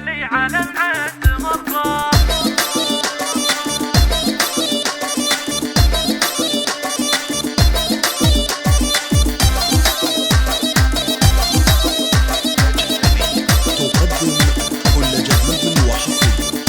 اللي على العز مرضى.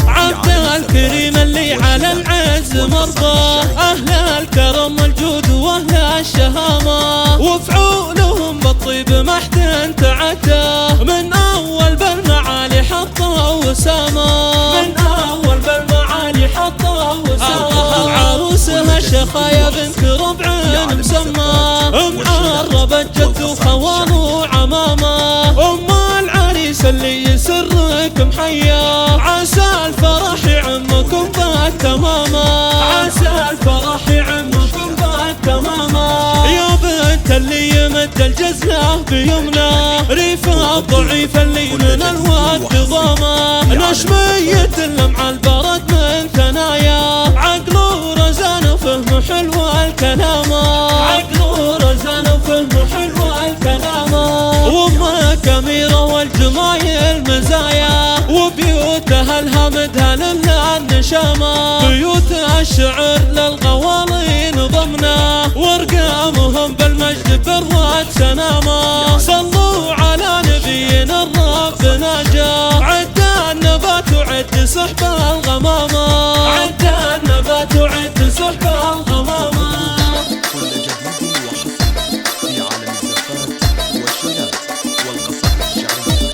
عبده الكريم اللي على العز مرضى، أهل الكرم والجود وأهل الشهامة، وفعولهم بالطيب ما حد تعدى، من أول بالمعالي حطه وسامة، من أول بالمعالي حطه وسامة. عروسها الشخايا بنت ربع مسمى، معربة جد وخوان وعمامة، أم العريس اللي يسرك محيا، عسى الفرح يعمكم بالتمامة، عسى الفرح يعمكم بالتمامة. يا بنت اللي يمد الجزلة بيمنى، ريفها الضعيف اللي من الود ضامة، نشمية اللمع البرد من ثنايا، عقل ورزان وفهم حلو الكلام، عقل ورزان وفهم حلو الكلام. وامك اميرة والجمايل مزايا، وبيوتها الهمدها لله النشامة، بيوت الشعر للغوالين ضمنا، وارقامهم بالمجد بروات سنامة. صلوا على نبينا الرب نجا، عد النبات وعد سحب الغمامة، عد النبات وعد سحب الغمامة. كل جديد وحصري في عالم الزفات والشيلات والقصائد الشعرية.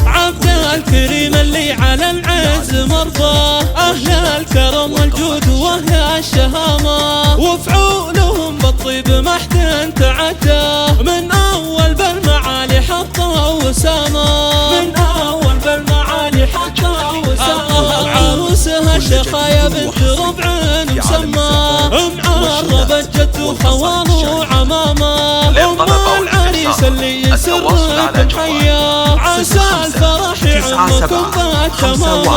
عبده الكريم اللي على العز مرضى، أهل الكرم والجود وأهل الشهامة، وفعولهم بالطيب ما حد تعدى، من أول بالمعالي حطه وسامة، من أول بالمعالي حطه وسامة. عروسها الشخايا بنت ربع مسمى، معربة جد وخوان وعمامة، أم العريس اللي يسرك محيا، عسى الفرح يعمكم بالتمامة،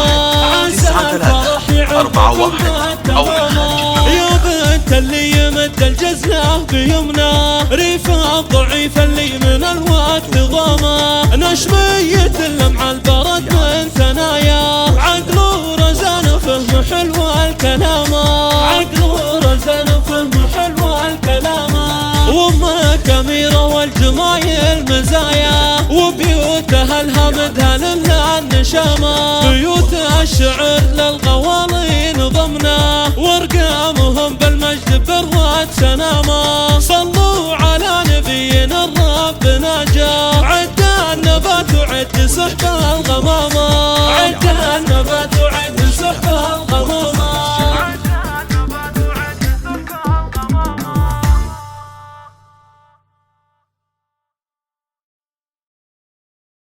عسى الفرح يعمكم بالتمامة. يا بنت اللي يمد الجزلة بيمنى، ريفها الضعيف اللي من الود ضامة، نشمية اللمع البرد من ثنايا، عقل ورزان وفهم حلو الكلام، عقل ورزان وفهم حلو الكلام. وامك اميرة والجمايل مزايا، وبيوتها الهمدها لله النشامة، بيوت الشعر للغوالين ضمنا، وارقامهم بالمجد بروات سنامة.